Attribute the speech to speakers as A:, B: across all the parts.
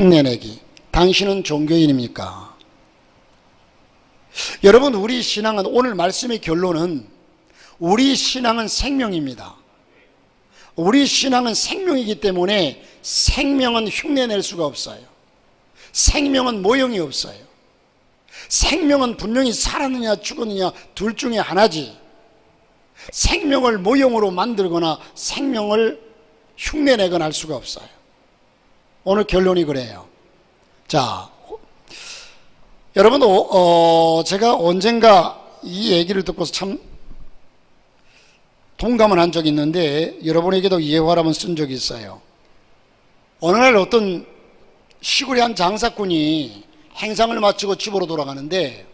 A: 흉내내기. 당신은 종교인입니까? 여러분, 우리 신앙은, 오늘 말씀의 결론은 우리 신앙은 생명입니다. 우리 신앙은 생명이기 때문에 생명은 흉내낼 수가 없어요. 생명은 모형이 없어요. 생명은 분명히 살았느냐 죽었느냐 둘 중에 하나지, 생명을 모형으로 만들거나 생명을 흉내내거나 할 수가 없어요. 오늘 결론이 그래요. 자, 여러분, 제가 언젠가 이 얘기를 듣고서 참 동감을 한 적이 있는데, 여러분에게도 예화를 쓴 적이 있어요. 어느 날 어떤 시골의 한 장사꾼이 행상을 마치고 집으로 돌아가는데,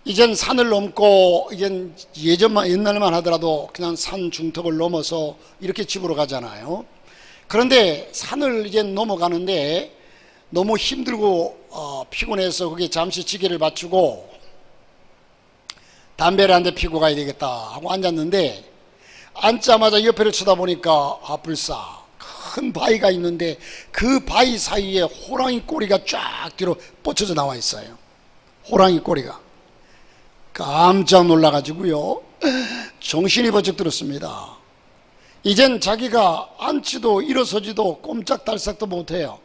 A: 이젠 산을 넘고, 이젠 옛날만 하더라도 그냥 산 중턱을 넘어서 이렇게 집으로 가잖아요. 그런데 산을 이제 넘어가는데 너무 힘들고 피곤해서 거기에 잠시 지게를 맞추고 담배를 한 대 피고 가야 되겠다 하고 앉았는데, 앉자마자 옆에를 쳐다보니까 불사 큰 바위가 있는데 그 바위 사이에 호랑이 꼬리가 쫙 뒤로 뻗쳐져 나와 있어요. 호랑이 꼬리가. 깜짝 놀라가지고요, 정신이 번쩍 들었습니다. 이젠 자기가 앉지도 일어서지도 꼼짝달싹도 못해요.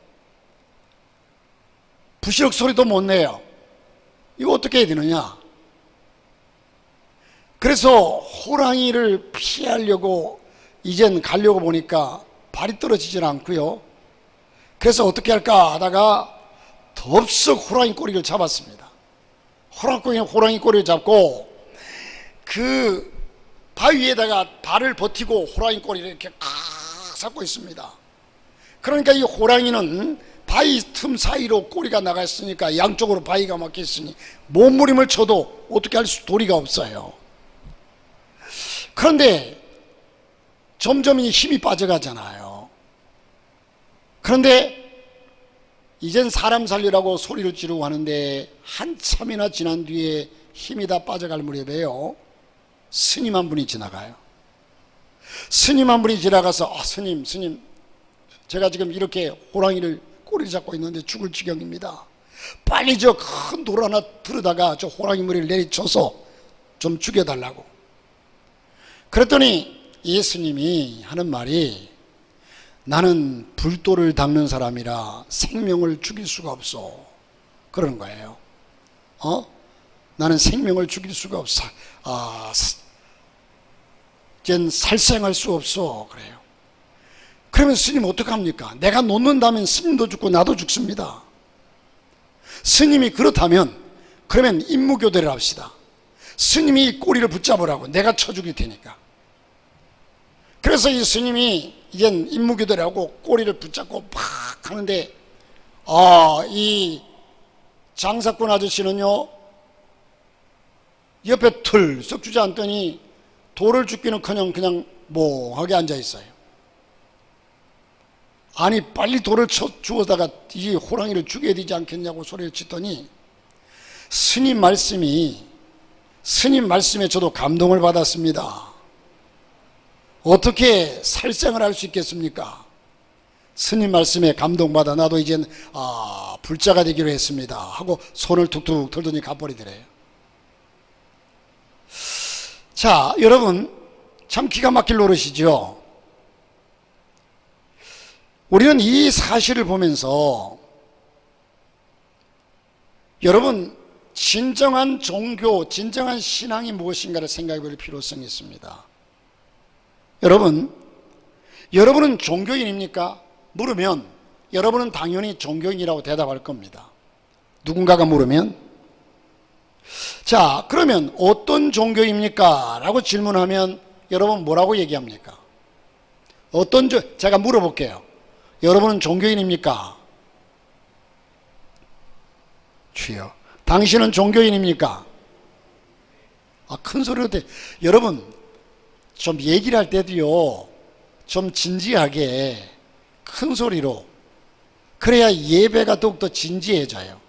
A: 부시럭 소리도 못 내요. 이거 어떻게 해야 되느냐? 그래서 호랑이를 피하려고 이젠 가려고 보니까 발이 떨어지질 않고요. 그래서 어떻게 할까 하다가 덥석 호랑이 꼬리를 잡았습니다. 호랑이 꼬리를 잡고 그 바위에다가 발을 버티고 호랑이 꼬리를 이렇게 잡고 있습니다. 그러니까 이 호랑이는 바위 틈 사이로 꼬리가 나가 있으니까 양쪽으로 바위가 막혀 있으니 몸부림을 쳐도 어떻게 할 도리가 없어요. 그런데 점점 이 힘이 빠져가잖아요. 그런데 이젠 사람 살리라고 소리를 지르고 하는데 한참이나 지난 뒤에 힘이 다 빠져갈 무렵에요, 스님 한 분이 지나가요. 스님 한 분이 지나가서 스님, 제가 지금 이렇게 호랑이를 꼬리를 잡고 있는데 죽을 지경입니다. 빨리 저 큰 돌 하나 들어다가 저 호랑이 머리를 내리쳐서 좀 죽여달라고. 그랬더니 예수님이 하는 말이, 나는 불도를 닦는 사람이라 생명을 죽일 수가 없어. 그러는 거예요. 나는 생명을 죽일 수가 없어. 쟨 살생할 수 없어. 그래요. 그러면 스님 어떡합니까? 내가 놓는다면 스님도 죽고 나도 죽습니다. 스님이 그렇다면 그러면 임무교대를 합시다. 스님이 꼬리를 붙잡으라고, 내가 쳐 죽일 테니까. 그래서 이 스님이 이젠 임무교대를 하고 꼬리를 붙잡고 팍 하는데, 이 장사꾼 아저씨는요, 옆에 털썩 주저앉더니 돌을 줍기는커녕 그냥 멍하게 앉아 있어요. 아니, 빨리 돌을 주워다가 이 호랑이를 죽여야 되지 않겠냐고 소리를 치더니, 스님 말씀에 저도 감동을 받았습니다. 어떻게 살생을 할 수 있겠습니까? 스님 말씀에 감동받아 나도 이젠 불자가 되기로 했습니다 하고 손을 툭툭 털더니 가버리더래요. 자, 여러분, 참 기가 막힐 노릇이죠. 우리는 이 사실을 보면서 여러분, 진정한 종교, 진정한 신앙이 무엇인가를 생각해 볼 필요성이 있습니다. 여러분은 종교인입니까? 물으면 여러분은 당연히 종교인이라고 대답할 겁니다. 누군가가 물으면. 자, 그러면 어떤 종교입니까? 라고 질문하면 여러분 뭐라고 얘기합니까? 제가 물어볼게요. 여러분은 종교인입니까? 주여, 당신은 종교인입니까? 큰 소리로 여러분, 좀 얘기를 할 때도요, 좀 진지하게 큰 소리로, 그래야 예배가 더욱더 진지해져요.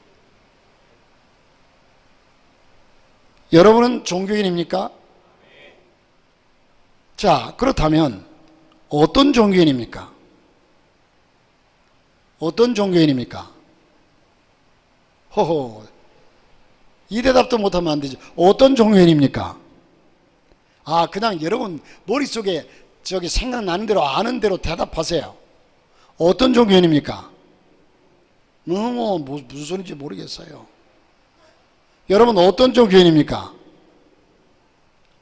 A: 여러분은 종교인입니까? 자, 그렇다면 어떤 종교인입니까? 어떤 종교인입니까? 호호, 이 대답도 못하면 안 되죠. 어떤 종교인입니까? 아, 그냥 여러분 머릿속에 저기 생각나는 대로 아는 대로 대답하세요. 어떤 종교인입니까? 무슨 소리인지 모르겠어요. 여러분 어떤 종교인입니까?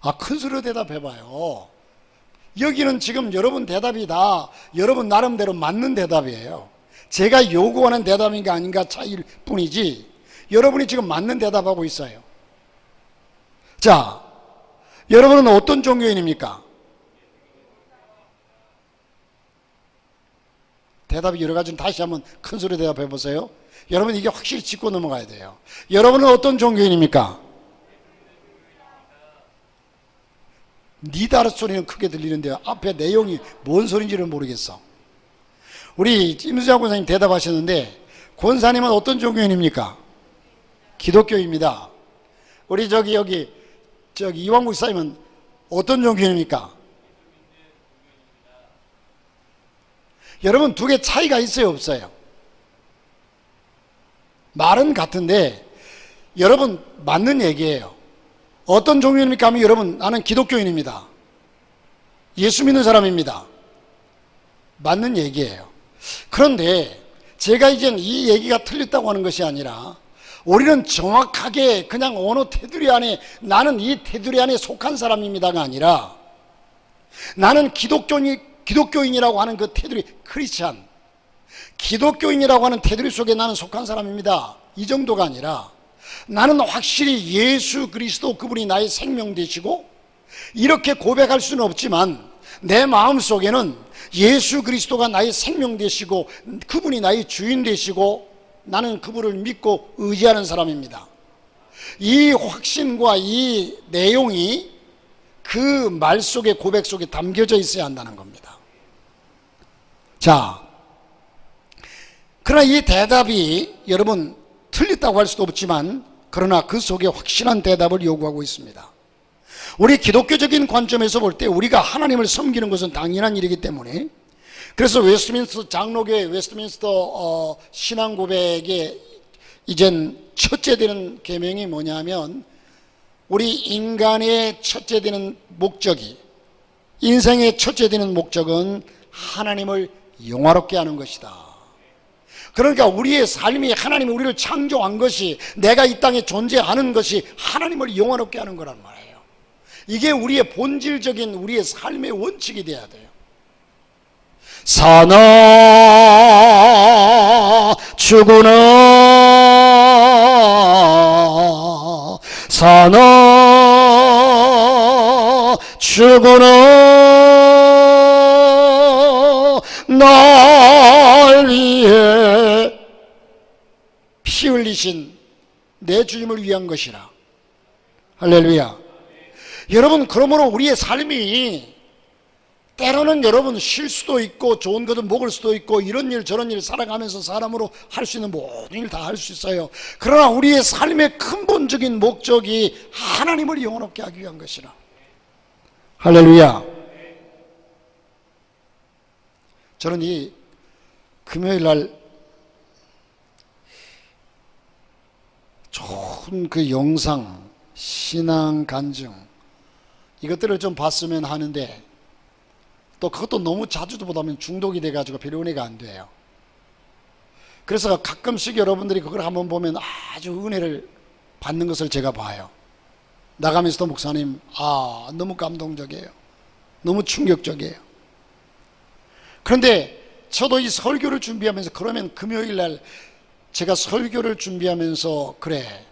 A: 아, 큰 소리로 대답해봐요. 여기는 지금 여러분 대답이 다 여러분 나름대로 맞는 대답이에요. 제가 요구하는 대답인가 아닌가 차이일 뿐이지 여러분이 지금 맞는 대답하고 있어요. 자, 여러분은 어떤 종교인입니까? 대답이 여러 가지는 다시 한번 큰 소리로 대답해 보세요. 여러분 이게 확실히 짚고 넘어가야 돼요. 여러분은 어떤 종교인입니까? 니다르 소리는 크게 들리는데요. 앞에 내용이 뭔 소리인지를 모르겠어. 우리 임수장 권사님 대답하셨는데 권사님은 어떤 종교인입니까? 기독교입니다. 우리 여기 이왕국 사님은 어떤 종교인입니까? 여러분 두 개 차이가 있어요, 없어요? 말은 같은데 여러분 맞는 얘기예요. 어떤 종교인입니까 하면 여러분 나는 기독교인입니다. 예수 믿는 사람입니다. 맞는 얘기예요. 그런데 제가 이젠 이 얘기가 틀렸다고 하는 것이 아니라 우리는 정확하게 그냥 어느 테두리 안에 나는 이 테두리 안에 속한 사람입니다가 아니라 나는 기독교인이라고 하는 그 테두리, 크리스찬, 기독교인이라고 하는 테두리 속에 나는 속한 사람입니다. 이 정도가 아니라 나는 확실히 예수 그리스도 그분이 나의 생명 되시고 이렇게 고백할 수는 없지만 내 마음속에는 예수 그리스도가 나의 생명 되시고 그분이 나의 주인 되시고 나는 그분을 믿고 의지하는 사람입니다. 이 확신과 이 내용이 그 말 속에 고백 속에 담겨져 있어야 한다는 겁니다. 자, 그러나 이 대답이 여러분 틀렸다고 할 수도 없지만 그러나 그 속에 확실한 대답을 요구하고 있습니다. 우리 기독교적인 관점에서 볼 때 우리가 하나님을 섬기는 것은 당연한 일이기 때문에 그래서 웨스트민스터 장로교회 웨스트민스터 신앙 고백의 이젠 첫째 되는 계명이 뭐냐면 우리 인간의 첫째 되는 목적이 인생의 첫째 되는 목적은 하나님을 영화롭게 하는 것이다. 그러니까 우리의 삶이 하나님이 우리를 창조한 것이 내가 이 땅에 존재하는 것이 하나님을 영화롭게 하는 거란 말이에요. 이게 우리의 본질적인 우리의 삶의 원칙이 돼야 돼요. 사나 죽으나 사나 죽으나 날 위해 피 흘리신 내 주님을 위한 것이라. 할렐루야. 여러분 그러므로 우리의 삶이 때로는 여러분 쉴 수도 있고 좋은 것은 먹을 수도 있고 이런 일 저런 일 살아가면서 사람으로 할 수 있는 모든 일 다 할 수 있어요. 그러나 우리의 삶의 근본적인 목적이 하나님을 영원롭게 하기 위한 것이라. 할렐루야. 저는 이 금요일 날 좋은 그 영상 신앙 간증 이것들을 좀 봤으면 하는데 또 그것도 너무 자주도 보다 보면 중독이 돼가지고 별로 은혜가 안 돼요. 그래서 가끔씩 여러분들이 그걸 한번 보면 아주 은혜를 받는 것을 제가 봐요. 나가면서도 목사님 너무 감동적이에요. 너무 충격적이에요. 그런데 저도 이 설교를 준비하면서 그러면 금요일 날 제가 설교를 준비하면서 그래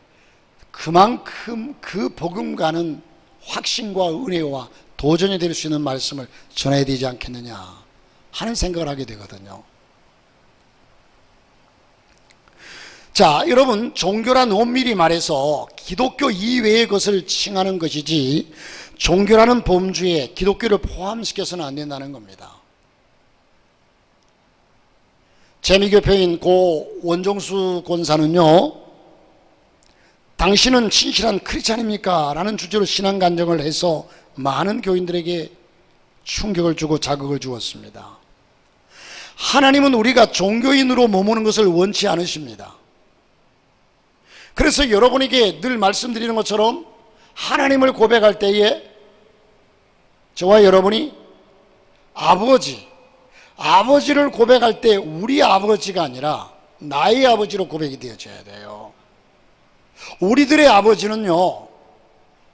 A: 그만큼 그 복음과는 확신과 은혜와 도전이 될 수 있는 말씀을 전해야 되지 않겠느냐 하는 생각을 하게 되거든요. 자, 여러분 종교란 엄밀히 말해서 기독교 이외의 것을 칭하는 것이지 종교라는 범주에 기독교를 포함시켜서는 안 된다는 겁니다. 재미교표인 고 원종수 권사는요, 당신은 신실한 크리스찬입니까? 라는 주제로 신앙 간증을 해서 많은 교인들에게 충격을 주고 자극을 주었습니다. 하나님은 우리가 종교인으로 머무는 것을 원치 않으십니다. 그래서 여러분에게 늘 말씀드리는 것처럼 하나님을 고백할 때에 저와 여러분이 아버지를 고백할 때 우리 아버지가 아니라 나의 아버지로 고백이 되어져야 돼요. 우리들의 아버지는요,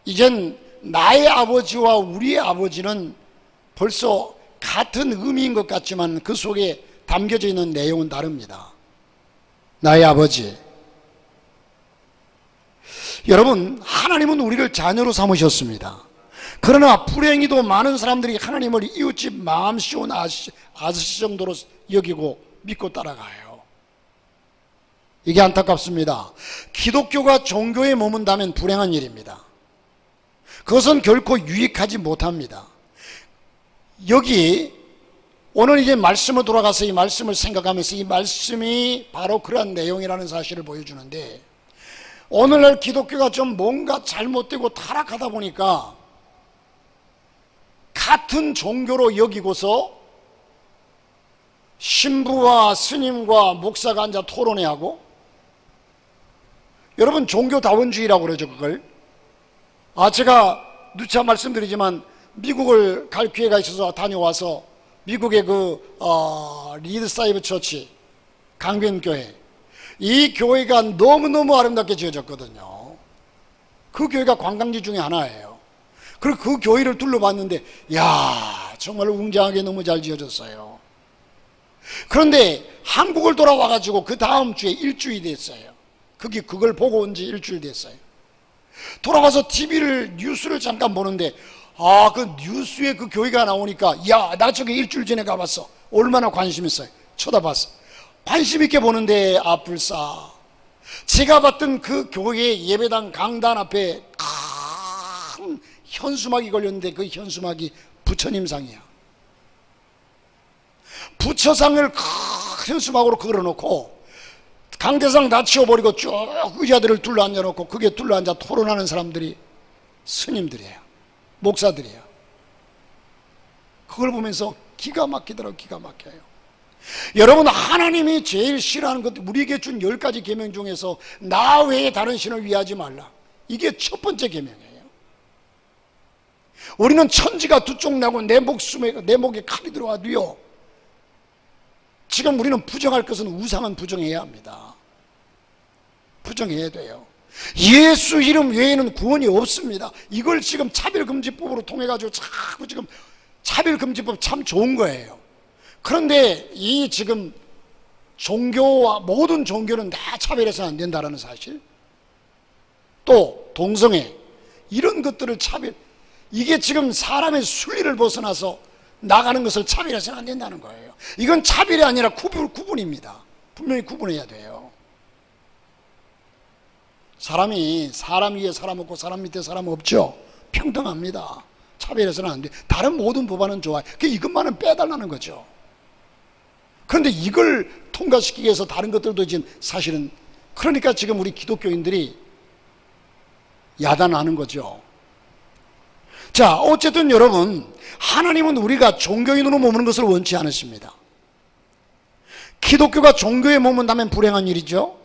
A: 이젠 나의 아버지와 우리의 아버지는 벌써 같은 의미인 것 같지만 그 속에 담겨져 있는 내용은 다릅니다. 나의 아버지. 여러분, 하나님은 우리를 자녀로 삼으셨습니다. 그러나 불행히도 많은 사람들이 하나님을 이웃집 마음씨온 아저씨 정도로 여기고 믿고 따라가요. 이게 안타깝습니다. 기독교가 종교에 머문다면 불행한 일입니다. 그것은 결코 유익하지 못합니다. 여기 오늘 이제 말씀으로 돌아가서 이 말씀을 생각하면서 이 말씀이 바로 그러한 내용이라는 사실을 보여주는데, 오늘날 기독교가 좀 뭔가 잘못되고 타락하다 보니까 같은 종교로 여기고서 신부와 스님과 목사가 앉아 토론회하고, 여러분 종교다원주의라고 그러죠 그걸. 제가 누차 말씀드리지만 미국을 갈 기회가 있어서 다녀와서 미국의 리드사이브 처치 강변교회, 이 교회가 너무너무 아름답게 지어졌거든요. 그 교회가 관광지 중에 하나예요. 그리고 그 교회를 둘러봤는데 정말 웅장하게 너무 잘 지어졌어요. 그런데 한국을 돌아와가지고 그 다음 주에 일주일이 됐어요. 그걸 보고 온 지 일주일 됐어요. 돌아와서 뉴스를 잠깐 보는데 그 뉴스에 그 교회가 나오니까 나 저기 일주일 전에 가봤어. 얼마나 관심 있어요. 쳐다봤어. 관심 있게 보는데 불사 제가 봤던 그 교회 예배당 강단 앞에 큰 현수막이 걸렸는데 그 현수막이 부처님 상이야. 부처상을 큰 현수막으로 걸어놓고 강대상 다 치워버리고 쭉 의자들을 둘러앉아놓고 거기에 둘러앉아 토론하는 사람들이 스님들이에요. 목사들이에요. 그걸 보면서 기가 막히더라고요. 기가 막혀요. 여러분, 하나님이 제일 싫어하는 것, 우리에게 준 10가지 계명 중에서 나 외에 다른 신을 위하지 말라, 이게 첫 번째 계명이에요. 우리는 천지가 두 쪽 나고 내 목에 칼이 들어와도요, 지금 우리는 부정할 것은 우상은 부정해야 합니다. 부정해야 돼요. 예수 이름 외에는 구원이 없습니다. 이걸 지금 차별금지법으로 통해가지고 자꾸 지금 차별금지법 참 좋은 거예요. 그런데 이 지금 종교와 모든 종교는 다 차별해서는 안 된다는 사실, 또 동성애 이런 것들을 이게 지금 사람의 순리를 벗어나서 나가는 것을 차별해서는 안 된다는 거예요. 이건 차별이 아니라 구분입니다. 분명히 구분해야 돼요. 사람이 사람 위에 사람 없고 사람 밑에 사람 없죠. 평등합니다. 차별해서는 안 돼. 다른 모든 법안은 좋아요. 이것만은 빼달라는 거죠. 그런데 이걸 통과시키기 위해서 다른 것들도 지금 사실은, 그러니까 지금 우리 기독교인들이 야단하는 거죠. 자, 어쨌든 여러분, 하나님은 우리가 종교인으로 머무는 것을 원치 않으십니다. 기독교가 종교에 머문다면 불행한 일이죠.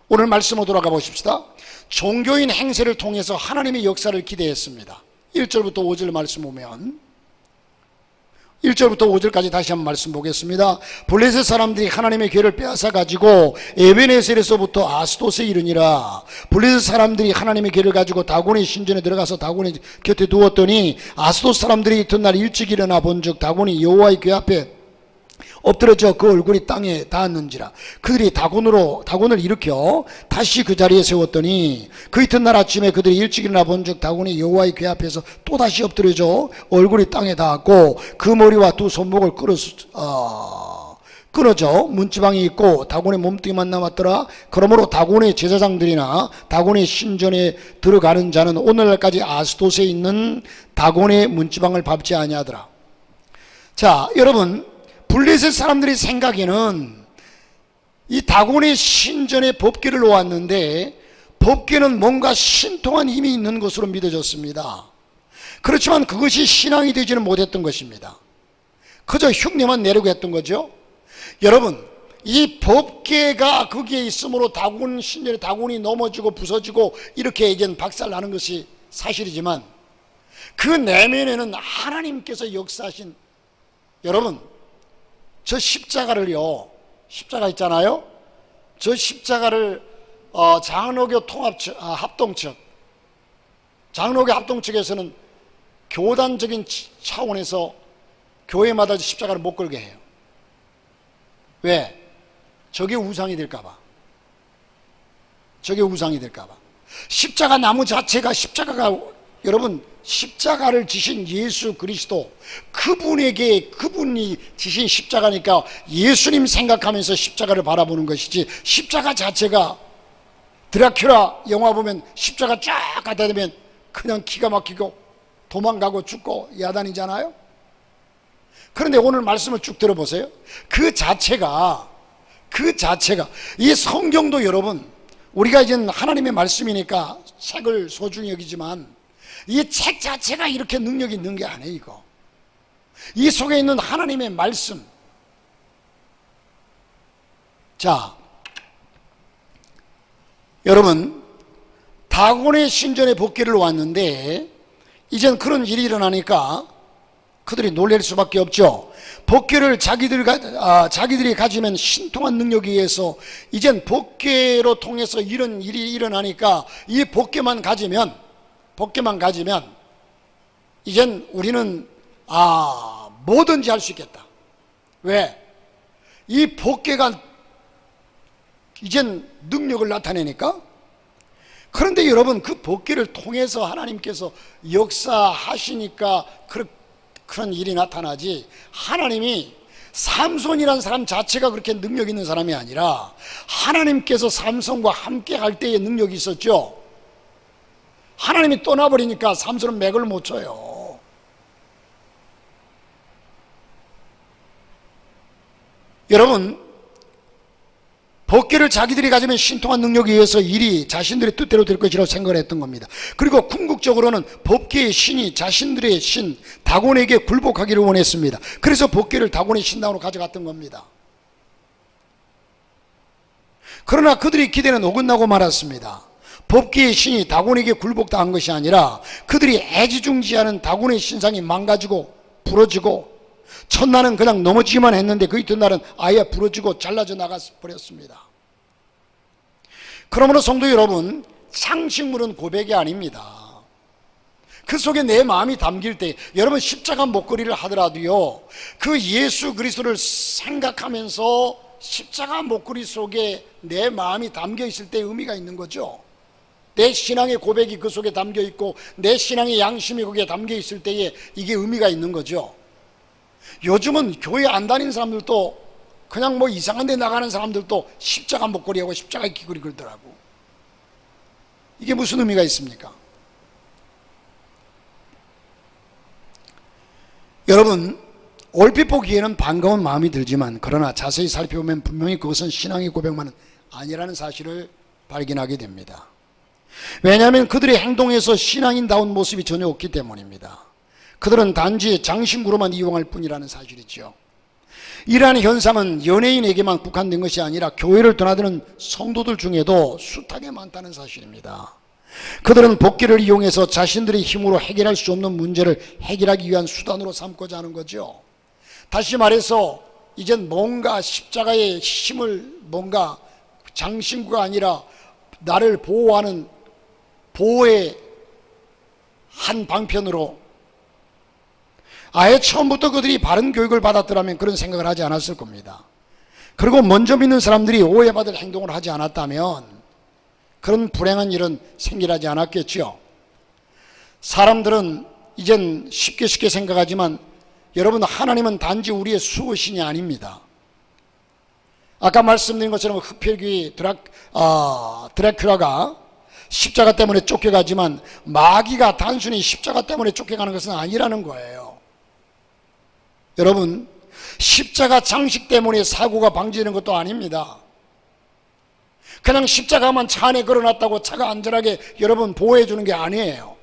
A: 오늘 말씀으로 돌아가 보십시다. 종교인 행세를 통해서 하나님의 역사를 기대했습니다. 1절부터 5절 말씀 보면, 1절부터 5절까지 다시 한번 말씀 보겠습니다. 블레셋 사람들이 하나님의 궤를 빼앗아 가지고 에베네셀에서부터 아스돗에 이르니라. 블레셋 사람들이 하나님의 궤를 가지고 다곤의 신전에 들어가서 다곤의 곁에 두었더니 아스돗 사람들이 이튿날 일찍 일어나 본즉 다곤이 여호와의 궤 앞에 엎드러져 그 얼굴이 땅에 닿았는지라. 그들이 다곤을 일으켜 다시 그 자리에 세웠더니 그 이튿날 아침에 그들이 일찍 일어나 본즉 다곤이 여호와의 궤 앞에서 또다시 엎드려져 얼굴이 땅에 닿았고 그 머리와 두 손목을 끊어져 문지방이 있고 다곤의 몸뚱이만 남았더라. 그러므로 다곤의 제사장들이나 다곤의 신전에 들어가는 자는 오늘날까지 아스돗에 있는 다곤의 문지방을 밟지 아니하더라. 자, 여러분, 블레셋 사람들이 생각에는 이 다곤의 신전에 법궤를 놓았는데 법궤는 뭔가 신통한 힘이 있는 것으로 믿어졌습니다. 그렇지만 그것이 신앙이 되지는 못했던 것입니다. 그저 흉내만 내려고 했던 거죠. 여러분, 이 법궤가 거기에 있으므로 다곤 신전에 다곤이 넘어지고 부서지고 이렇게 이제 박살나는 것이 사실이지만, 그 내면에는 하나님께서 역사하신, 여러분, 저 십자가를요, 십자가 있잖아요. 저 십자가를 장로교 합동측, 장로교 합동측에서는 교단적인 차원에서 교회마다 십자가를 못 걸게 해요. 왜? 저게 우상이 될까봐. 저게 우상이 될까봐. 십자가 나무 자체가, 십자가가, 여러분, 십자가를 지신 예수 그리스도, 그분이 지신 십자가니까 예수님 생각하면서 십자가를 바라보는 것이지, 십자가 자체가, 드라큘라 영화 보면 십자가 쫙 갖다 대면 그냥 기가 막히고 도망가고 죽고 야단이잖아요. 그런데 오늘 말씀을 쭉 들어보세요. 그 자체가 이 성경도, 여러분, 우리가 이제 하나님의 말씀이니까 책을 소중히 여기지만 이 책 자체가 이렇게 능력이 있는 게 아니에요. 이거, 이 속에 있는 하나님의 말씀. 자, 여러분, 다곤의 신전에 복귀를 왔는데 이젠 그런 일이 일어나니까 그들이 놀랄 수밖에 없죠. 법궤를 자기들이 가지면 신통한 능력에 의해서 이젠 법궤로 통해서 이런 일이 일어나니까 이 법궤만 가지면 이젠 우리는 뭐든지 할 수 있겠다. 왜? 이 법궤가 이젠 능력을 나타내니까. 그런데 여러분, 그 법궤를 통해서 하나님께서 역사하시니까 그런 일이 나타나지, 하나님이 삼손이라는 사람 자체가 그렇게 능력 있는 사람이 아니라 하나님께서 삼손과 함께 할 때의 능력이 있었죠. 하나님이 떠나버리니까 삼손은 맥을 못 쳐요. 여러분, 법궤를 자기들이 가지면 신통한 능력에 의해서 일이 자신들의 뜻대로 될 것이라고 생각을 했던 겁니다. 그리고 궁극적으로는 법궤의 신이 자신들의 신 다곤에게 굴복하기를 원했습니다. 그래서 법궤를 다곤의 신당으로 가져갔던 겁니다. 그러나 그들의 기대는 어긋나고 말았습니다. 법궤의 신이 다곤에게 굴복당한 것이 아니라 그들이 애지중지하는 다곤의 신상이 망가지고 부러지고, 첫날은 그냥 넘어지기만 했는데 그 이튿날은 아예 부러지고 잘라져 나가버렸습니다. 그러므로 성도 여러분, 상식물은 고백이 아닙니다. 그 속에 내 마음이 담길 때, 여러분, 십자가 목걸이를 하더라도요, 그 예수 그리스도를 생각하면서 십자가 목걸이 속에 내 마음이 담겨 있을 때 의미가 있는 거죠. 내 신앙의 고백이 그 속에 담겨 있고 내 신앙의 양심이 거기에 담겨 있을 때에 이게 의미가 있는 거죠. 요즘은 교회 안 다니는 사람들도, 그냥 뭐 이상한 데 나가는 사람들도 십자가 목걸이하고 십자가 귀걸이 걸더라고. 이게 무슨 의미가 있습니까? 여러분, 얼핏 보기에는 반가운 마음이 들지만, 그러나 자세히 살펴보면 분명히 그것은 신앙의 고백만은 아니라는 사실을 발견하게 됩니다. 왜냐하면 그들의 행동에서 신앙인다운 모습이 전혀 없기 때문입니다. 그들은 단지 장신구로만 이용할 뿐이라는 사실이죠. 이러한 현상은 연예인에게만 국한된 것이 아니라 교회를 드나드는 성도들 중에도 숱하게 많다는 사실입니다. 그들은 법궤를 이용해서 자신들의 힘으로 해결할 수 없는 문제를 해결하기 위한 수단으로 삼고자 하는 거죠. 다시 말해서 이젠 뭔가 십자가의 힘을, 뭔가 장신구가 아니라 나를 보호하는 보호의 한 방편으로, 아예 처음부터 그들이 바른 교육을 받았더라면 그런 생각을 하지 않았을 겁니다. 그리고 먼저 믿는 사람들이 오해받을 행동을 하지 않았다면 그런 불행한 일은 생기지 않았겠죠. 사람들은 이젠 쉽게 생각하지만, 여러분, 하나님은 단지 우리의 수호신이 아닙니다. 아까 말씀드린 것처럼 흑혈귀 드라큘라가 십자가 때문에 쫓겨가지만 마귀가 단순히 십자가 때문에 쫓겨가는 것은 아니라는 거예요. 여러분, 십자가 장식 때문에 사고가 방지되는 것도 아닙니다. 그냥 십자가만 차 안에 걸어놨다고 차가 안전하게 여러분 보호해 주는 게 아니에요.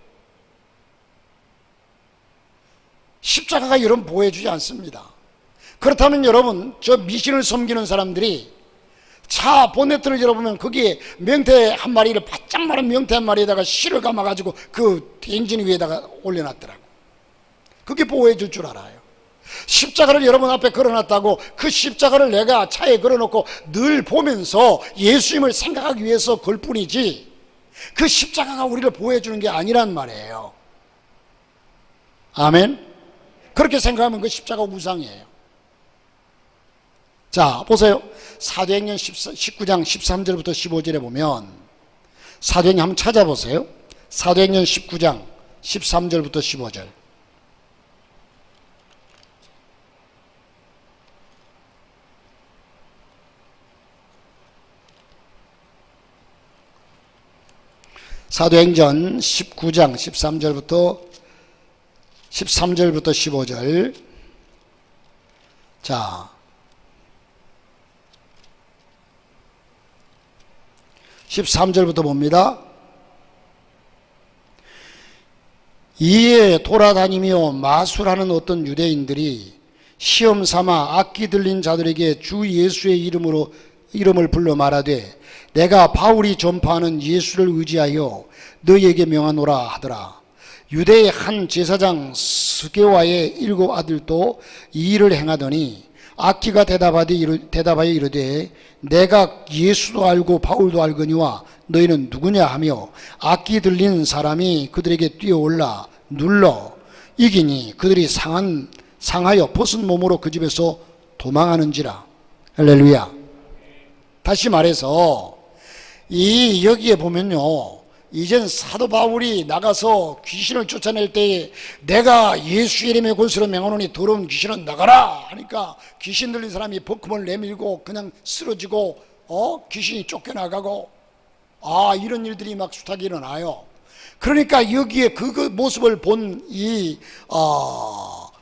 A: 십자가가 여러분 보호해 주지 않습니다. 그렇다면 여러분, 저 미신을 섬기는 사람들이 차 보네트를 열어보면 거기에 명태 한 마리를, 바짝 마른 명태 한 마리에다가 실을 감아가지고 그 엔진 위에다가 올려놨더라고. 그게 보호해 줄 줄 알아요. 십자가를 여러분 앞에 걸어놨다고 그 십자가를 내가 차에 걸어놓고 늘 보면서 예수님을 생각하기 위해서 걸 뿐이지, 그 십자가가 우리를 보호해 주는 게 아니란 말이에요. 아멘. 그렇게 생각하면 그 십자가 우상이에요. 자, 보세요. 사도행전 19장 13절부터 15절에 보면, 사도행전 한번 찾아보세요. 사도행전 19장 13절부터 15절. 사도행전 19장 13절부터 15절. 자, 13절부터 봅니다. 이에 돌아다니며 마술하는 어떤 유대인들이 시험 삼아 악기 들린 자들에게 주 예수의 이름을 불러 말하되, 내가 바울이 전파하는 예수를 의지하여 너희에게 명하노라 하더라. 유대의 한 제사장 스게와의 7 아들도 이 일을 행하더니 악기가 대답하여 이르되, 내가 예수도 알고 바울도 알거니와 너희는 누구냐 하며 악기 들린 사람이 그들에게 뛰어올라 눌러 이기니 그들이 상하여 벗은 몸으로 그 집에서 도망하는지라. 할렐루야. 다시 말해서 여기에 보면요, 이젠 사도 바울이 나가서 귀신을 쫓아낼 때에 내가 예수 이름의 권세로 명하노니 더러운 귀신은 나가라 하니까 귀신 들린 사람이 버금을 내밀고 그냥 쓰러지고 귀신이 쫓겨나가고, 이런 일들이 막 숱하게 일어나요. 그러니까 여기에 그 모습을 본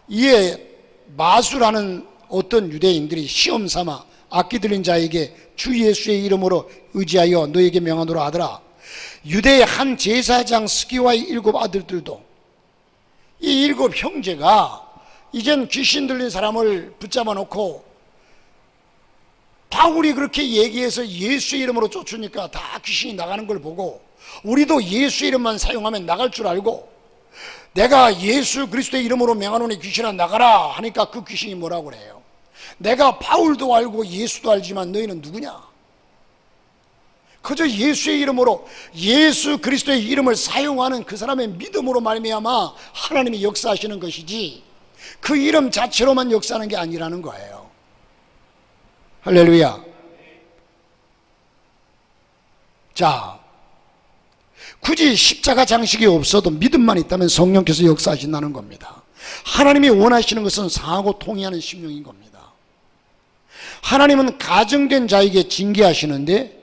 A: 이에 마술하는 어떤 유대인들이 시험 삼아 악기 들린 자에게 주 예수의 이름으로 의지하여 너에게 명하노라 하더라. 유대의 한 제사장 스기와의 7 아들들도, 이 7 형제가 이젠 귀신 들린 사람을 붙잡아 놓고 바울이 그렇게 얘기해서 예수의 이름으로 쫓으니까 다 귀신이 나가는 걸 보고, 우리도 예수 이름만 사용하면 나갈 줄 알고, 내가 예수 그리스도의 이름으로 명하노니 귀신아 나가라 하니까 그 귀신이 뭐라고 그래요? 내가 바울도 알고 예수도 알지만 너희는 누구냐? 그저 예수의 이름으로, 예수 그리스도의 이름을 사용하는 그 사람의 믿음으로 말미암아 하나님이 역사하시는 것이지, 그 이름 자체로만 역사하는 게 아니라는 거예요. 할렐루야. 자, 굳이 십자가 장식이 없어도 믿음만 있다면 성령께서 역사하신다는 겁니다. 하나님이 원하시는 것은 상하고 통이하는 심령인 겁니다. 하나님은 가정된 자에게 징계하시는데,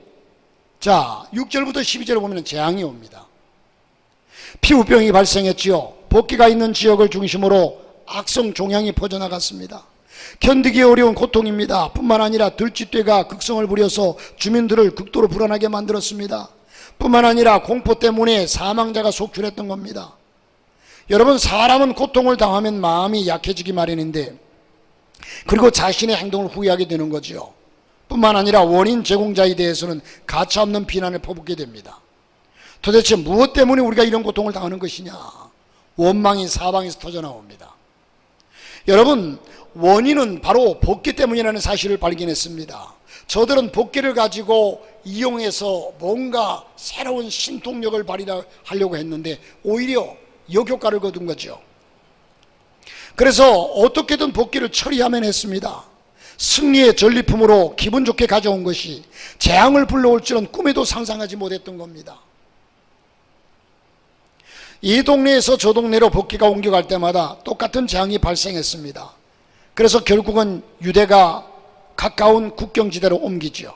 A: 자, 6절부터 12절을 보면 재앙이 옵니다. 피부병이 발생했지요. 복기가 있는 지역을 중심으로 악성 종양이 퍼져나갔습니다. 견디기 어려운 고통입니다. 뿐만 아니라 들쥐떼가 극성을 부려서 주민들을 극도로 불안하게 만들었습니다. 뿐만 아니라 공포 때문에 사망자가 속출했던 겁니다. 여러분, 사람은 고통을 당하면 마음이 약해지기 마련인데, 그리고 자신의 행동을 후회하게 되는 거죠. 뿐만 아니라 원인 제공자에 대해서는 가차없는 비난을 퍼붓게 됩니다. 도대체 무엇 때문에 우리가 이런 고통을 당하는 것이냐? 원망이 사방에서 터져나옵니다. 여러분, 원인은 바로 복귀 때문이라는 사실을 발견했습니다. 저들은 복귀를 가지고 이용해서 뭔가 새로운 신통력을 발휘하려고 했는데 오히려 역효과를 거둔 거죠. 그래서 어떻게든 복귀를 처리하면 했습니다. 승리의 전리품으로 기분 좋게 가져온 것이 재앙을 불러올 줄은 꿈에도 상상하지 못했던 겁니다. 이 동네에서 저 동네로 복귀가 옮겨갈 때마다 똑같은 재앙이 발생했습니다. 그래서 결국은 유대가 가까운 국경지대로 옮기죠.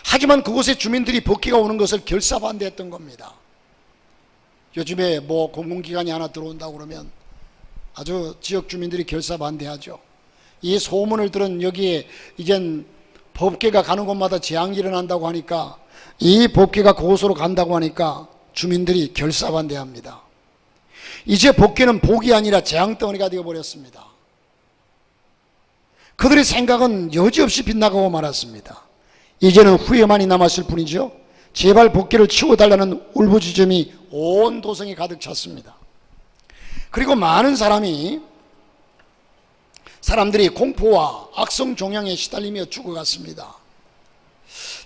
A: 하지만 그곳에 주민들이 복귀가 오는 것을 결사반대했던 겁니다. 요즘에 뭐 공공기관이 하나 들어온다고 그러면 아주 지역 주민들이 결사반대하죠. 이 소문을 들은 여기에 이젠 법계가 가는 곳마다 재앙이 일어난다고 하니까, 이 법계가 그곳으로 간다고 하니까 주민들이 결사반대합니다. 이제 법계는 복이 아니라 재앙덩어리가 되어버렸습니다. 그들의 생각은 여지없이 빗나가고 말았습니다. 이제는 후회만이 남았을 뿐이죠. 제발 복귀를 치워달라는 울부짖음이 온 도성에 가득 찼습니다. 그리고 많은 사람들이 공포와 악성 종양에 시달리며 죽어갔습니다.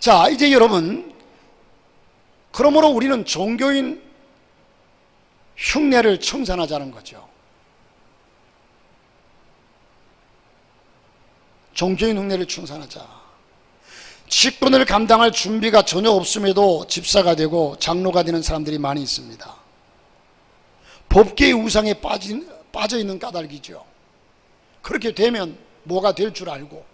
A: 자, 이제 여러분, 그러므로 우리는 종교인 흉내를 청산하자는 거죠. 종교인 흉내를 청산하자. 직분을 감당할 준비가 전혀 없음에도 집사가 되고 장로가 되는 사람들이 많이 있습니다. 법계의 우상에 빠져 있는 까닭이죠. 그렇게 되면 뭐가 될 줄 알고,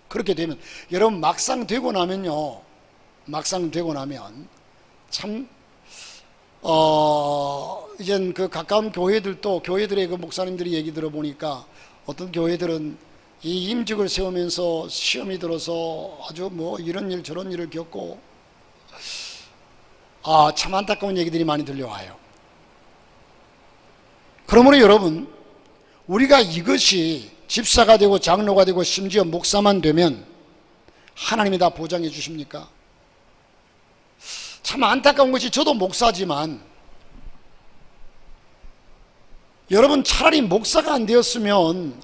A: 그렇게 되면 여러분 막상 되고 나면 참 이젠 그 가까운 교회들의 그 목사님들이 얘기 들어보니까 어떤 교회들은 이 임직을 세우면서 시험이 들어서 아주 뭐 이런 일 저런 일을 겪고 참 안타까운 얘기들이 많이 들려와요. 그러므로 여러분, 우리가 이것이 집사가 되고 장로가 되고 심지어 목사만 되면 하나님이 다 보장해 주십니까? 참 안타까운 것이, 저도 목사지만 여러분, 차라리 목사가 안 되었으면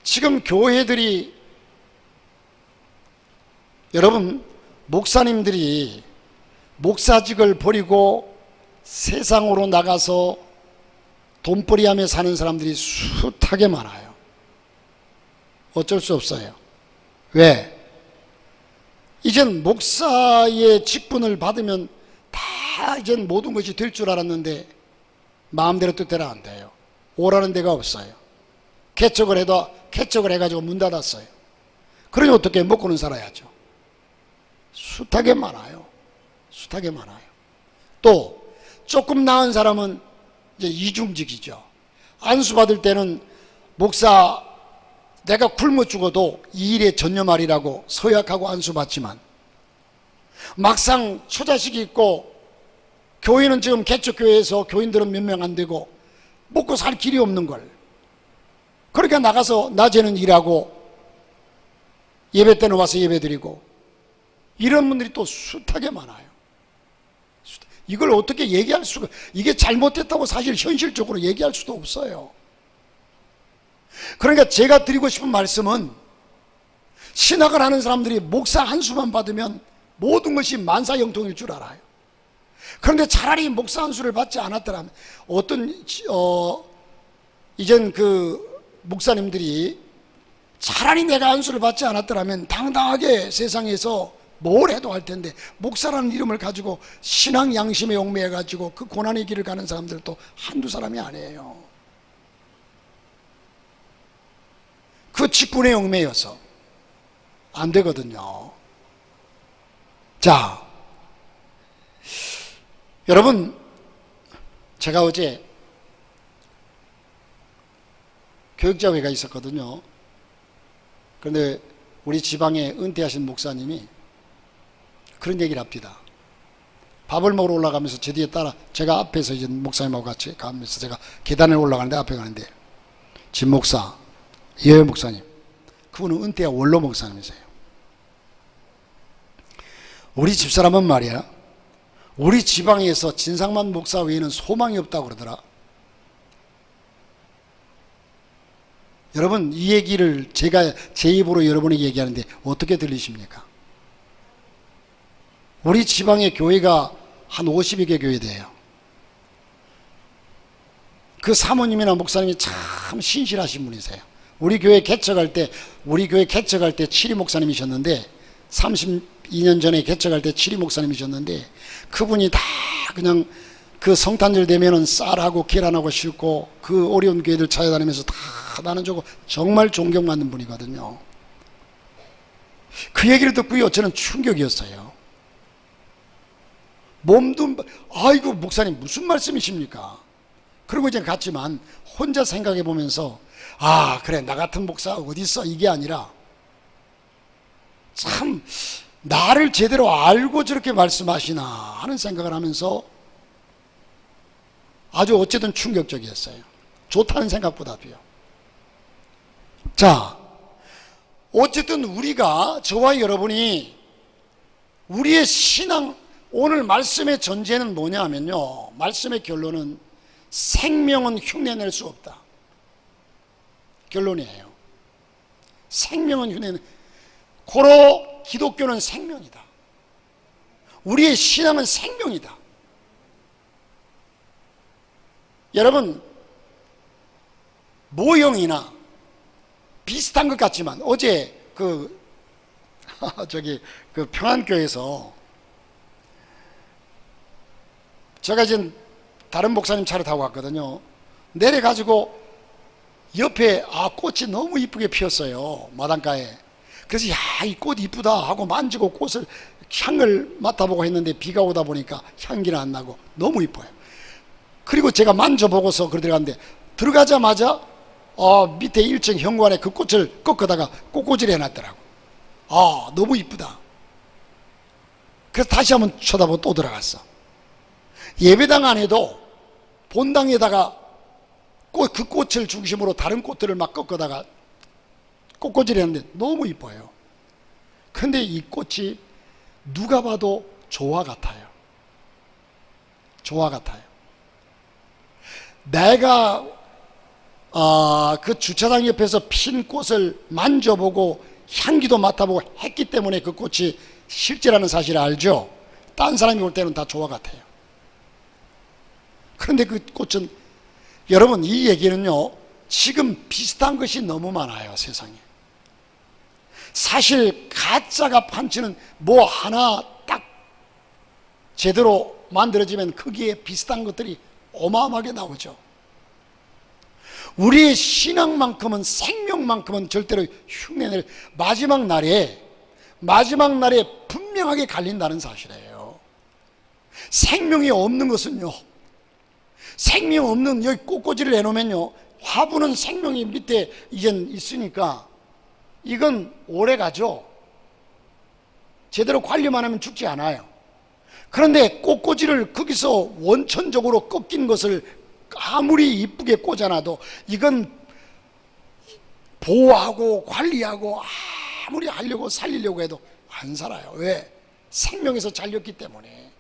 A: 지금 교회들이, 여러분, 목사님들이 목사직을 버리고 세상으로 나가서 돈벌이하며 사는 사람들이 숱하게 많아요. 어쩔 수 없어요. 왜? 이젠 목사의 직분을 받으면 다 이젠 모든 것이 될 줄 알았는데 마음대로 뜻대로 안 돼요. 오라는 데가 없어요. 개척을 해가지고 문 닫았어요. 그러니 어떻게 먹고는 살아야죠. 숱하게 많아요. 또 조금 나은 사람은 이제 이중직이죠. 안수받을 때는 목사, 내가 굶어 죽어도 이 일에 전념하리라고 서약하고 안수받지만, 막상 처자식이 있고 교회는 지금 개척교회에서 교인들은 몇 명 안 되고 먹고 살 길이 없는 걸, 그러니까 나가서 낮에는 일하고 예배 때는 와서 예배 드리고, 이런 분들이 또 숱하게 많아요. 이걸 어떻게 얘기할 수가, 이게 잘못됐다고 사실 현실적으로 얘기할 수도 없어요. 그러니까 제가 드리고 싶은 말씀은, 신학을 하는 사람들이 목사 한 수만 받으면 모든 것이 만사형통일 줄 알아요. 그런데 차라리 목사 한 수를 받지 않았더라면, 이젠 그 목사님들이 차라리 내가 한 수를 받지 않았더라면 당당하게 세상에서 뭘 해도 할 텐데, 목사라는 이름을 가지고 신앙 양심에 얽매여 가지고 그 고난의 길을 가는 사람들도 한두 사람이 아니에요. 그 직분에 얽매여서 안 되거든요. 자, 여러분, 제가 어제 교육자회가 있었거든요. 그런데 우리 지방에 은퇴하신 목사님이 그런 얘기를 합니다. 밥을 먹으러 올라가면서 제 뒤에 따라, 제가 앞에서 이제 목사님하고 같이 가면서 제가 계단에 올라가는데, 앞에 가는데, 진 목사, 예 목사님, 그분은 은퇴한 원로 목사님이세요. 우리 집사람은 말이야, 우리 지방에서 진상만 목사 외에는 소망이 없다고 그러더라. 여러분, 이 얘기를 제가 제 입으로 여러분에게 얘기하는데 어떻게 들리십니까? 우리 지방의 교회가 한 50여 개 교회 돼요. 그 사모님이나 목사님이 참 신실하신 분이세요. 우리 교회 개척할 때 칠이 목사님이셨는데, 32년 전에 개척할 때 칠이 목사님이셨는데, 그분이 다 그냥 그 성탄절 되면은 쌀하고 계란하고 싣고 그 어려운 교회들 찾아다니면서 다 나눠주고, 정말 존경받는 분이거든요. 그 얘기를 듣고요, 저는 충격이었어요. 아이고 목사님 무슨 말씀이십니까? 그리고 이제 갔지만 혼자 생각해 보면서, 그래, 나 같은 목사 어디 있어, 이게 아니라, 참 나를 제대로 알고 저렇게 말씀하시나 하는 생각을 하면서 아주 어쨌든 충격적이었어요. 좋다는 생각보다도요. 자, 어쨌든 우리가, 저와 여러분이 우리의 신앙, 오늘 말씀의 전제는 뭐냐면요, 말씀의 결론은 생명은 흉내낼 수 없다. 결론이에요. 생명은 흉내낼, 고로 기독교는 생명이다. 우리의 신앙은 생명이다. 여러분, 모형이나 비슷한 것 같지만 어제 그 평안교회에서 제가 이제 다른 목사님 차를 타고 갔거든요. 내려가지고 옆에 꽃이 너무 이쁘게 피었어요, 마당가에. 그래서 이 꽃 이쁘다 하고 만지고 꽃을 향을 맡아보고 했는데 비가 오다 보니까 향기는 안 나고 너무 이뻐요. 그리고 제가 만져보고서 들어갔는데 들어가자마자 밑에 1층 현관에 그 꽃을 꺾어다가 꽃꽂이를 해놨더라고. 너무 이쁘다. 그래서 다시 한번 쳐다보고 또 들어갔어. 예배당 안에도 본당에다가 그 꽃을 중심으로 다른 꽃들을 막 꺾어다가 꽃꽂이를 했는데 너무 이뻐요. 근데 이 꽃이 누가 봐도 조화 같아요. 조화 같아요. 내가 그 주차장 옆에서 핀 꽃을 만져보고 향기도 맡아보고 했기 때문에 그 꽃이 실제라는 사실을 알죠. 딴 사람이 볼 때는 다 조화 같아요. 그런데 그 꽃은, 여러분, 이 얘기는요, 지금 비슷한 것이 너무 많아요, 세상에. 사실 가짜가 판치는 뭐 하나 딱 제대로 만들어지면 거기에 비슷한 것들이 어마어마하게 나오죠. 우리의 신앙만큼은, 생명만큼은 절대로 흉내낼, 마지막 날에 분명하게 갈린다는 사실이에요. 생명이 없는 것은요, 생명 없는 여기 꽃꽂이를 해놓으면요, 화분은 생명이 밑에 이젠 있으니까 이건 오래 가죠. 제대로 관리만 하면 죽지 않아요. 그런데 꽃꽂이를 거기서 원천적으로 꺾인 것을 아무리 이쁘게 꽂아놔도 이건 보호하고 관리하고 아무리 하려고 살리려고 해도 안 살아요. 왜? 생명에서 잘렸기 때문에.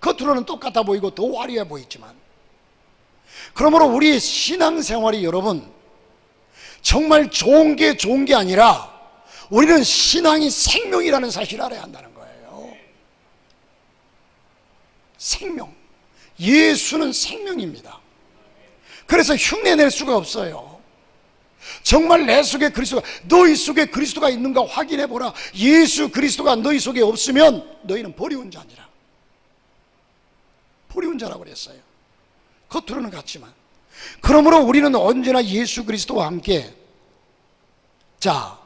A: 겉으로는 똑같아 보이고 더 화려해 보이지만, 그러므로 우리 신앙생활이, 여러분, 정말 좋은 게 아니라 우리는 신앙이 생명이라는 사실을 알아야 한다는 거예요. 생명. 예수는 생명입니다. 그래서 흉내낼 수가 없어요. 정말 내 속에 그리스도가, 너희 속에 그리스도가 있는가 확인해 보라. 예수 그리스도가 너희 속에 없으면 너희는 버리운 자니라. 버리운 자라고 그랬어요. 겉으로는 같지만. 그러므로 우리는 언제나 예수 그리스도와 함께, 자,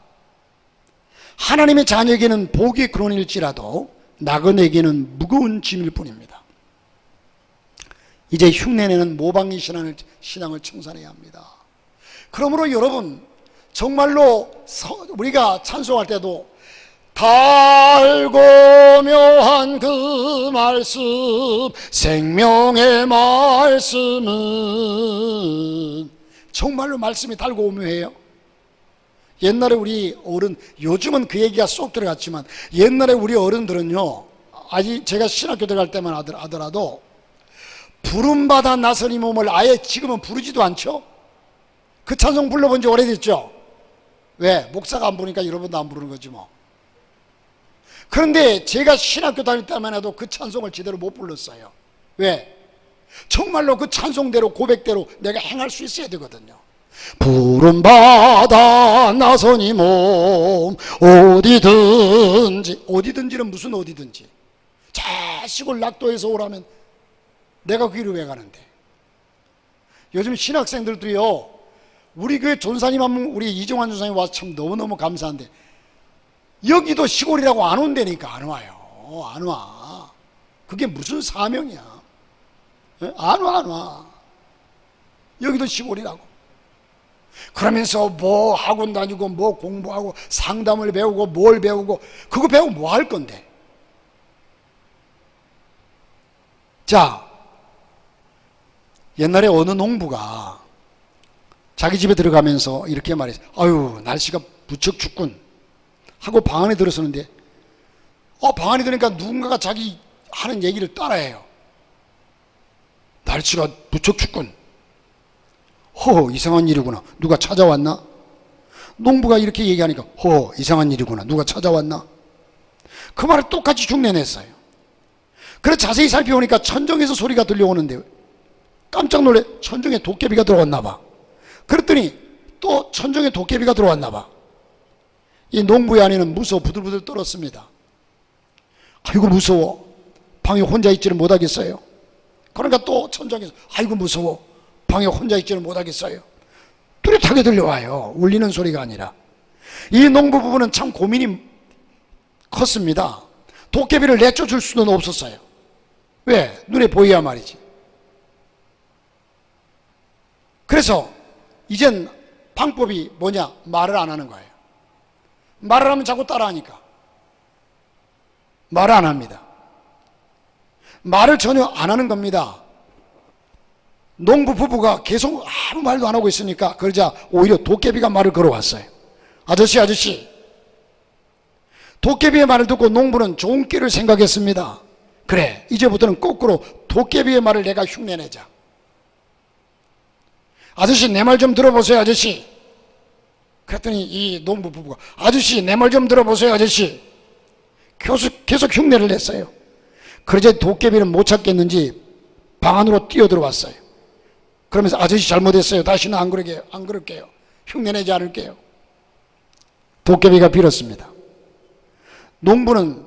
A: 하나님의 자녀에게는 복의 근원일지라도 나그네에게는 무거운 짐일 뿐입니다. 이제 흉내내는 모방의 신앙을 청산해야 합니다. 그러므로 여러분, 정말로 우리가 찬송할 때도 달고 묘한 그 말씀, 생명의 말씀은, 정말로 말씀이 달고 묘해요. 옛날에 우리 어른, 요즘은 그 얘기가 쏙 들어갔지만 옛날에 우리 어른들은요, 아직 제가 신학교 들어갈 때만 하더라도 부름받아 나서니 몸을 아예 지금은 부르지도 않죠. 그 찬송 불러본 지 오래됐죠. 왜? 목사가 안 부르니까 여러분도 안 부르는 거지 뭐. 그런데 제가 신학교 다닐 때만 해도 그 찬송을 제대로 못 불렀어요. 왜? 정말로 그 찬송대로, 고백대로 내가 행할 수 있어야 되거든요. 부름받아 나서니 몸 어디든지는 무슨 어디든지, 저 시골 낙도에서 오라면 내가 그 길을 왜 가는데. 요즘 신학생들도요, 우리 교회 전사님 한 분, 우리 이종환 전사님 와서 참 너무너무 감사한데, 여기도 시골이라고 안 온다니까. 안 와요. 안 와. 그게 무슨 사명이야. 안 와. 여기도 시골이라고. 그러면서 뭐 학원 다니고 뭐 공부하고 상담을 배우고 뭘 배우고, 그거 배우고 뭐 할 건데. 자, 옛날에 어느 농부가 자기 집에 들어가면서 이렇게 말했어요. 아유, 날씨가 무척 춥군 하고 방 안에 들어서는데 방 안에 들으니까 누군가가 자기 하는 얘기를 따라해요. 날씨가 무척 춥군. 허, 이상한 일이구나. 누가 찾아왔나? 농부가 이렇게 얘기하니까 허, 이상한 일이구나. 누가 찾아왔나? 그 말을 똑같이 흉내냈어요. 그래서 자세히 살펴보니까 천정에서 소리가 들려오는데 깜짝 놀래. 천정에 도깨비가 들어왔나 봐. 그랬더니 또 천정에 도깨비가 들어왔나 봐. 이 농부의 아내는 무서워 부들부들 떨었습니다. 아이고 무서워. 방에 혼자 있지를 못하겠어요. 그러니까 또 천정에서 아이고 무서워. 방에 혼자 있지를 못하겠어요. 뚜렷하게 들려와요. 울리는 소리가 아니라. 이 농부 부부는 참 고민이 컸습니다. 도깨비를 내쫓을 수는 없었어요. 왜? 눈에 보여야 말이지. 그래서 이젠 방법이 뭐냐? 말을 안 하는 거예요. 말을 하면 자꾸 따라하니까 말을 안 합니다. 말을 전혀 안 하는 겁니다. 농부 부부가 계속 아무 말도 안 하고 있으니까 그러자 오히려 도깨비가 말을 걸어왔어요. 아저씨 도깨비의 말을 듣고 농부는 좋은 길을 생각했습니다. 그래, 이제부터는 거꾸로 도깨비의 말을 내가 흉내내자. 아저씨 내 말 좀 들어보세요. 아저씨. 그랬더니 이 농부 부부가 아저씨 내 말 좀 들어보세요. 아저씨. 계속 흉내를 냈어요. 그러자 도깨비는 못 찾겠는지 방 안으로 뛰어들어왔어요. 그러면서 아저씨 잘못했어요. 다시는 안 그럴게요. 흉내내지 않을게요. 도깨비가 빌었습니다. 농부는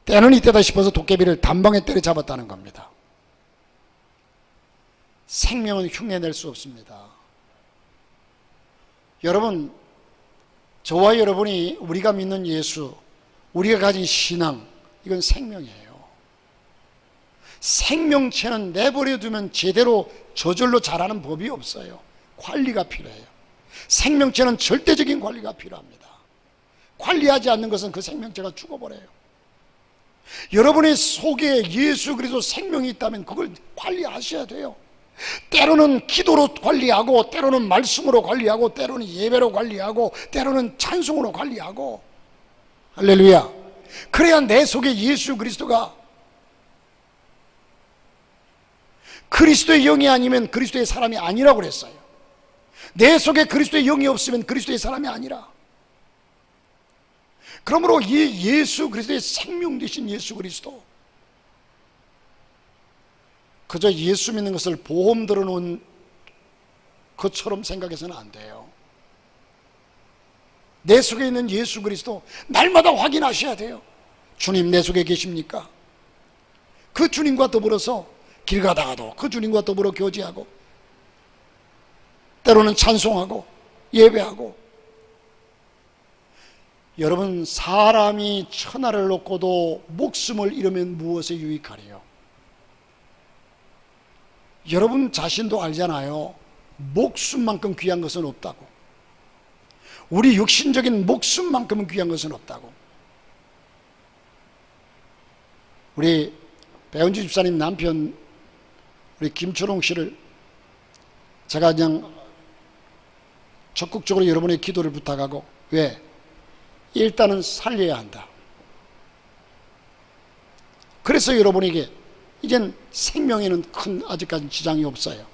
A: 때는 이때다 싶어서 도깨비를 단방에 때려잡았다는 겁니다. 생명은 흉내낼 수 없습니다. 여러분, 저와 여러분이 우리가 믿는 예수, 우리가 가진 신앙, 이건 생명이에요. 생명체는 내버려두면 제대로 저절로 자라는 법이 없어요. 관리가 필요해요. 생명체는 절대적인 관리가 필요합니다. 관리하지 않는 것은 그 생명체가 죽어버려요. 여러분의 속에 예수 그리스도 생명이 있다면 그걸 관리하셔야 돼요. 때로는 기도로 관리하고, 때로는 말씀으로 관리하고, 때로는 예배로 관리하고, 때로는 찬송으로 관리하고. 할렐루야. 그래야 내 속에 예수 그리스도가, 그리스도의 영이 아니면 그리스도의 사람이 아니라고 그랬어요. 내 속에 그리스도의 영이 없으면 그리스도의 사람이 아니라. 그러므로 이 예수 그리스도의 생명 되신 예수 그리스도, 그저 예수 믿는 것을 보험 들어놓은 것처럼 생각해서는 안 돼요. 내 속에 있는 예수 그리스도 날마다 확인하셔야 돼요. 주님 내 속에 계십니까? 그 주님과 더불어서 길 가다가도 그 주님과 더불어 교제하고, 때로는 찬송하고 예배하고. 여러분, 사람이 천하를 놓고도 목숨을 잃으면 무엇에 유익하리요? 여러분 자신도 알잖아요. 목숨만큼 귀한 것은 없다고. 우리 육신적인 목숨만큼은 귀한 것은 없다고. 우리 배은주 집사님 남편 우리 김초롱 씨를 제가 그냥 적극적으로 여러분의 기도를 부탁하고, 왜? 일단은 살려야 한다. 그래서 여러분에게 이젠 생명에는 큰 아직까지 지장이 없어요.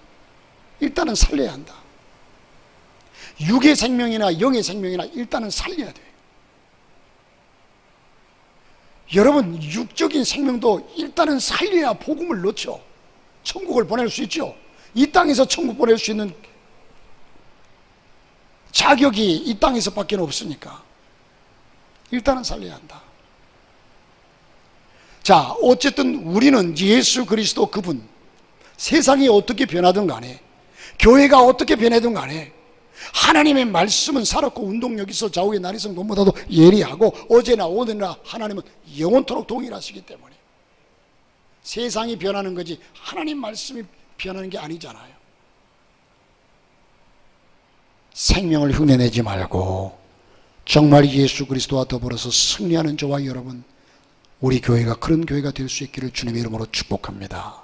A: 일단은 살려야 한다. 육의 생명이나 영의 생명이나 일단은 살려야 돼요. 여러분, 육적인 생명도 일단은 살려야 복음을 넣죠. 천국을 보낼 수 있죠. 이 땅에서 천국 보낼 수 있는 자격이 이 땅에서밖에 없으니까 일단은 살려야 한다. 자, 어쨌든 우리는 예수 그리스도 그분, 세상이 어떻게 변하든 간에, 교회가 어떻게 변하든 간에 하나님의 말씀은 살았고 운동력 있어 좌우의 날이성 돈보다도 예리하고 어제나 오늘이나 하나님은 영원토록 동일하시기 때문에 세상이 변하는 거지 하나님 말씀이 변하는 게 아니잖아요. 생명을 흉내내지 말고 정말 예수 그리스도와 더불어서 승리하는 저와 여러분, 우리 교회가 그런 교회가 될 수 있기를 주님의 이름으로 축복합니다.